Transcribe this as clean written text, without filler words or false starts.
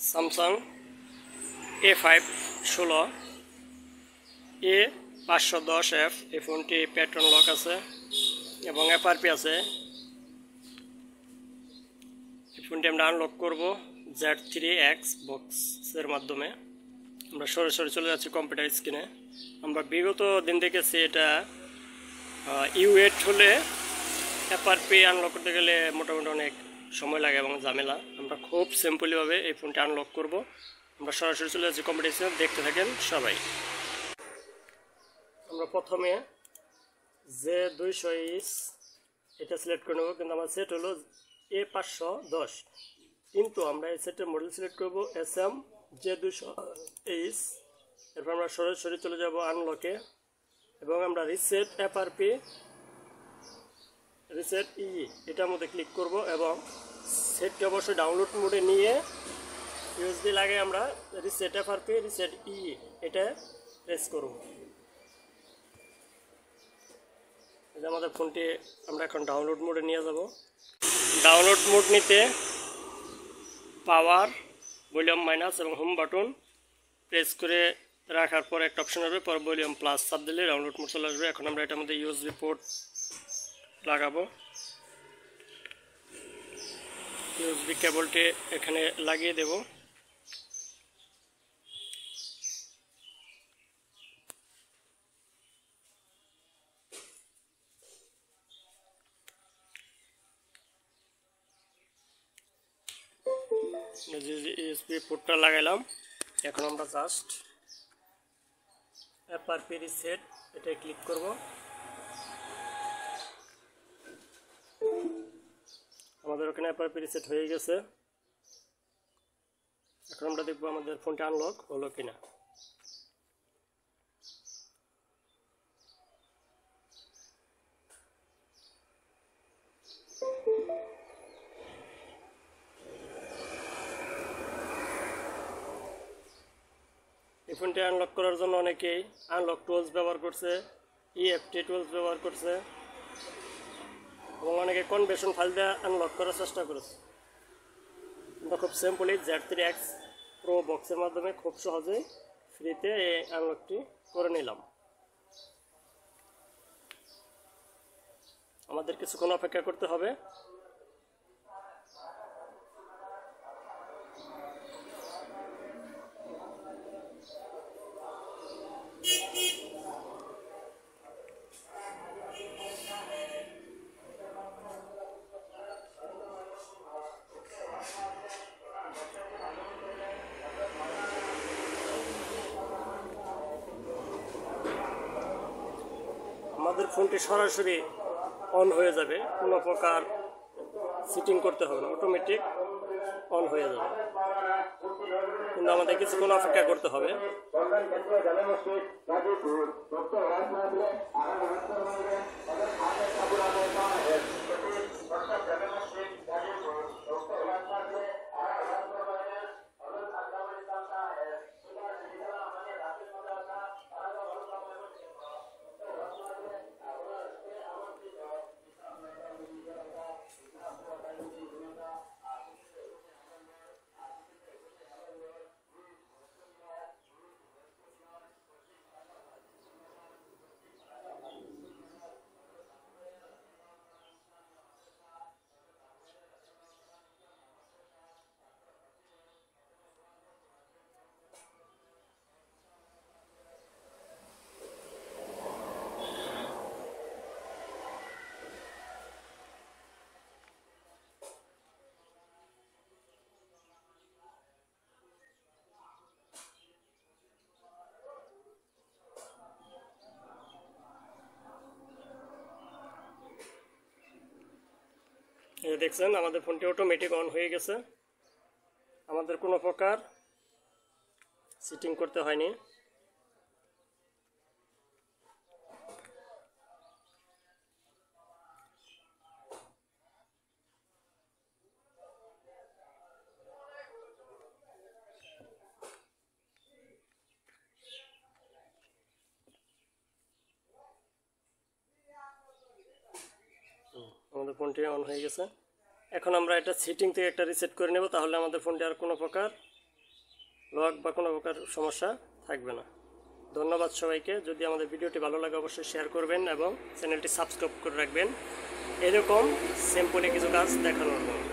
Samsung A5 16 A510F এই ফোনটি pattern lock আছে এবং এফআরপি আছে। এই ফোনটি আমরা আনলক করব Z3X বক্সের মাধ্যমে। আমরা সরাসরি চলে যাচ্ছি কম্পিউটার স্ক্রিনে। আমরা বিগত দিন দেখেছি এটা U8 হলে এফআরপি আনলক করতে গেলে মোটামুটি অনেক সময় লাগে এবং ঝামেলা। আমরা খুব সিম্পলিভাবে এই ফোনটি আনলক করব। আমরা সরাসরি চলে যাচ্ছি কম্পিউটার স্ক্রিনে, দেখতে থাকেন সবাই। আমরা প্রথমে Z200H এটা সিলেক্ট করে নেব, কিন্তু আমার সেট হলো A510, কিন্তু আমরা এই সেটের মডেল সিলেক্ট করব SM Z200H। এরপর আমরা সরাসরি চলে যাব আনলকে এবং আমরা রিসেট এফআরপি রিসেট এটার মধ্যে ক্লিক করব এবং সেটটি অবশ্যই ডাউনলোড মোডে নিয়ে ইউএসবি লাগে আমরা রিসেট এফআরপি রিসেট এটা প্রেস করব। আমাদের ফোনটি আমরা এখন ডাউনলোড মোডে নিয়ে যাব। ডাউনলোড মোড নিতে পাওয়ার, ভলিউম মাইনাস এবং হোম বাটন প্রেস করে রাখার পর একটা অপশন আসবে, পর ভলিউম প্লাস চাপ দিলে ডাউনলোড মোড চলে আসবে। এখন আমরা এটার মধ্যে ইউএসবি পোর্ট লাগাবো। ইউএসবি কেবলটি এখানে লাগিয়ে দেব। ইউএসবি পোর্টটা লাগাইলাম। এখন আমরা জাস্ট এফআরপি রিসেট এটা ক্লিক করব। আমাদের ওখানে এফআরপি রিসেট হয়ে গেছে। এখন আমরা দেখব আমাদের ফোনটা আনলক হলো কিনা। এই ফোনটি আনলক করার জন্য অনেকেই আনলক টুলস ব্যবহার করছে, EFT টুলস ব্যবহার করছে এবং অনেকে কনভার্সন ফাইল দিয়ে আনলক করার চেষ্টা করেছে। আমরা খুব সিম্পলি Z3X প্রো বক্সের মাধ্যমে খুব সহজেই ফ্রিতে এই আনলকটি করে নিলাম। আমাদের কিছুক্ষণ অপেক্ষা করতে হবে। আমাদের ফোনটি সরাসরি অন হয়ে যাবে, কোনো প্রকার সেটিং করতে হবে না, অটোমেটিক অন হয়ে যাবে, কিন্তু আমাদের কিছুক্ষণ অপেক্ষা করতে হবে। এই দেখছেন আমাদের ফোনটি অটোমেটিক অন হয়ে গেছে, আমাদের কোনো প্রকার সেটিং করতে হয়নি। আমাদের ফোনটি অন হয়ে গেছে। এখন আমরা এটা সেটিং থেকে একটা রিসেট করে নেব, তাহলে আমাদের ফোনটি আর কোনো প্রকার লক বা কোনো প্রকার সমস্যা থাকবে না। ধন্যবাদ সবাইকে। যদি আমাদের ভিডিওটি ভালো লাগে অবশ্যই শেয়ার করবেন এবং চ্যানেলটি সাবস্ক্রাইব করে রাখবেন এরকম সিম্পলি কিছু কাজ দেখানোর জন্য।